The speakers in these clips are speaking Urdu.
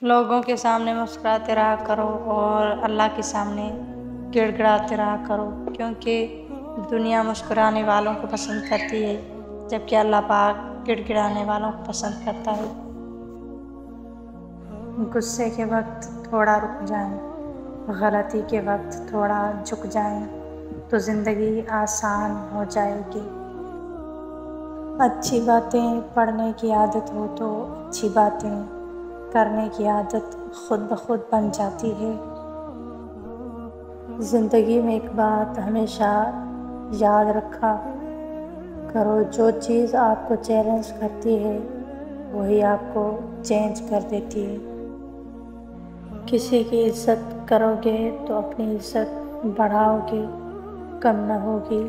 لوگوں کے سامنے مسکراتے رہا کرو اور اللہ کے سامنے گڑ گڑاتے رہا کرو، کیونکہ دنیا مسکرانے والوں کو پسند کرتی ہے جبکہ اللہ پاک گڑ گڑانے والوں کو پسند کرتا ہے۔ غصے کے وقت تھوڑا رک جائیں، غلطی کے وقت تھوڑا جھک جائیں تو زندگی آسان ہو جائے گی۔ اچھی باتیں پڑھنے کی عادت ہو تو اچھی باتیں کرنے کی عادت خود بخود بن جاتی ہے۔ زندگی میں ایک بات ہمیشہ یاد رکھا کرو، جو چیز آپ کو چیلنج کرتی ہے وہی آپ کو چینج کر دیتی ہے۔ کسی کی عزت کرو گے تو اپنی عزت بڑھاؤ گے، کم نہ ہوگی۔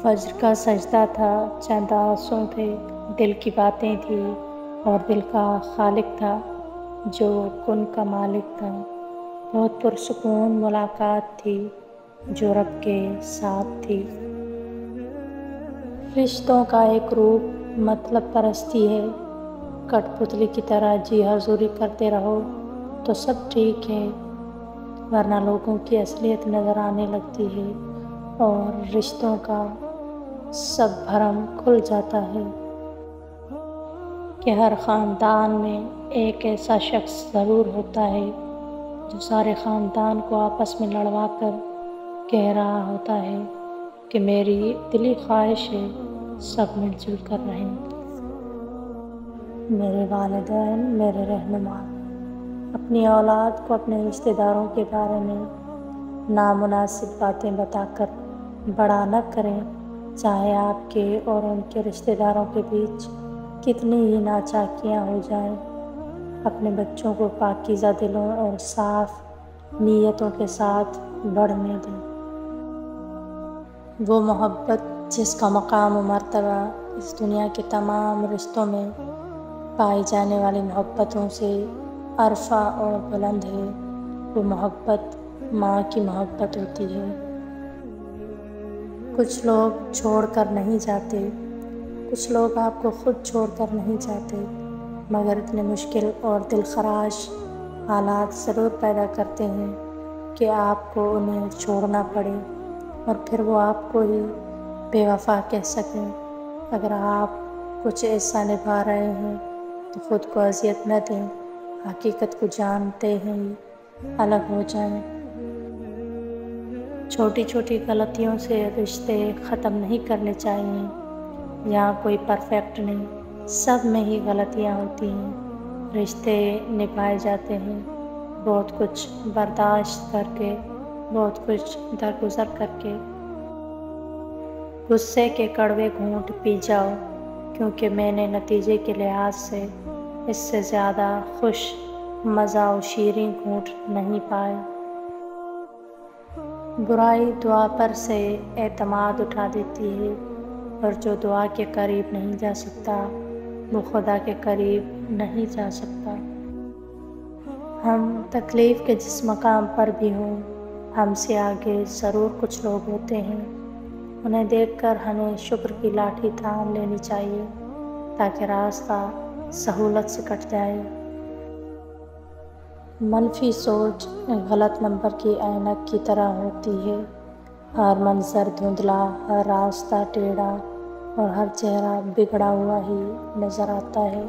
فجر کا سجدہ تھا، چند آنسو تھے، دل کی باتیں تھی اور دل کا خالق تھا جو کن کا مالک تھا۔ بہت پرسکون ملاقات تھی جو رب کے ساتھ تھی۔ رشتوں کا ایک روپ مطلب پرستی ہے، کٹ پتلی کی طرح جی حضوری کرتے رہو تو سب ٹھیک ہے، ورنہ لوگوں کی اصلیت نظر آنے لگتی ہے اور رشتوں کا سب بھرم کھل جاتا ہے۔ کہ ہر خاندان میں ایک ایسا شخص ضرور ہوتا ہے جو سارے خاندان کو آپس میں لڑوا کر کہہ رہا ہوتا ہے کہ میری دلی خواہش ہے سب مل جل کر رہیں۔ میرے والدین میرے رہنما۔ اپنی اولاد کو اپنے رشتہ داروں کے بارے میں نامناسب باتیں بتا کر بڑا نہ کریں، چاہے آپ کے اور ان کے رشتہ داروں کے بیچ کتنی ہی ناچاکیاں ہو جائیں۔ اپنے بچوں کو پاکیزہ دلوں اور صاف نیتوں کے ساتھ بڑھنے دیں۔ وہ محبت جس کا مقام و مرتبہ اس دنیا کے تمام رشتوں میں پائی جانے والی محبتوں سے عرفہ اور بلند ہے، وہ محبت ماں کی محبت ہوتی ہے۔ کچھ لوگ چھوڑ کر نہیں جاتے، کچھ لوگ آپ کو خود چھوڑ کر نہیں جاتے، مگر اتنے مشکل اور دلخراش حالات ضرور پیدا کرتے ہیں کہ آپ کو انہیں چھوڑنا پڑے اور پھر وہ آپ کو ہی بے وفا کہہ سکیں۔ اگر آپ کچھ ایسا نبھا رہے ہیں تو خود کو اذیت نہ دیں، حقیقت کو جانتے ہی الگ ہو جائیں۔ چھوٹی چھوٹی غلطیوں سے رشتے ختم نہیں کرنے چاہیے۔ یہاں کوئی پرفیکٹ نہیں، سب میں ہی غلطیاں ہوتی ہیں، رشتے نبھائے جاتے ہیں بہت کچھ برداشت کر کے، بہت کچھ درگزر کر کے۔ غصے کے کڑوے گھونٹ پی جاؤ، کیونکہ میں نے نتیجے کے لحاظ سے اس سے زیادہ خوش مزہ و شیریں گھونٹ نہیں پائے۔ برائی دعا پر سے اعتماد اٹھا دیتی ہے، اور جو دعا کے قریب نہیں جا سکتا وہ خدا کے قریب نہیں جا سکتا۔ ہم تکلیف کے جس مقام پر بھی ہوں، ہم سے آگے ضرور کچھ لوگ ہوتے ہیں، انہیں دیکھ کر ہمیں شکر کی لاٹھی تھام لینی چاہیے تاکہ راستہ سہولت سے کٹ جائے۔ منفی سوچ غلط نمبر کی اینک کی طرح ہوتی ہے، ہر منظر دھندلا، ہر راستہ ٹیڑھا اور ہر چہرہ بگڑا ہوا ہی نظر آتا ہے۔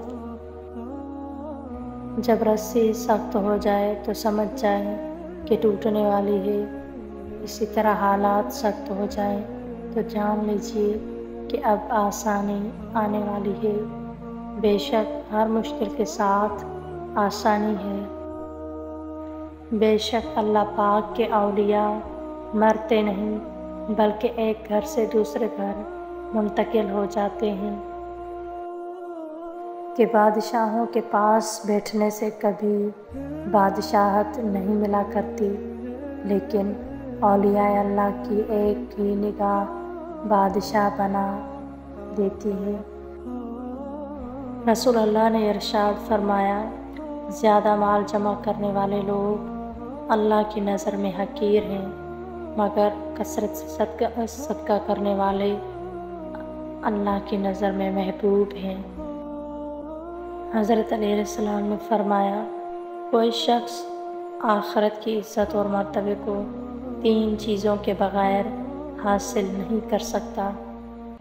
جب رسی سخت ہو جائے تو سمجھ جائیں کہ ٹوٹنے والی ہے، اسی طرح حالات سخت ہو جائیں تو جان لیجیے کہ اب آسانی آنے والی ہے۔ بے شک ہر مشکل کے ساتھ آسانی ہے۔ بے شک اللہ پاک کے اولیاء مرتے نہیں بلکہ ایک گھر سے دوسرے گھر منتقل ہو جاتے ہیں۔ کہ بادشاہوں کے پاس بیٹھنے سے کبھی بادشاہت نہیں ملا کرتی، لیکن اولیاء اللہ کی ایک ہی نگاہ بادشاہ بنا دیتی ہے۔ رسول اللہ نے ارشاد فرمایا، زیادہ مال جمع کرنے والے لوگ اللہ کی نظر میں حقیر ہیں، مگر کثرت سے صدقہ کرنے والے اللہ کی نظر میں محبوب ہیں۔ حضرت علیہ السلام نے فرمایا، کوئی شخص آخرت کی عزت اور مرتبے کو 3 چیزوں کے بغیر حاصل نہیں کر سکتا: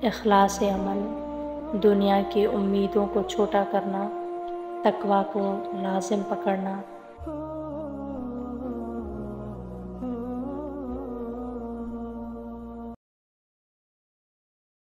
اخلاص عمل، دنیا کی امیدوں کو چھوٹا کرنا، تقویٰ کو لازم پکڑنا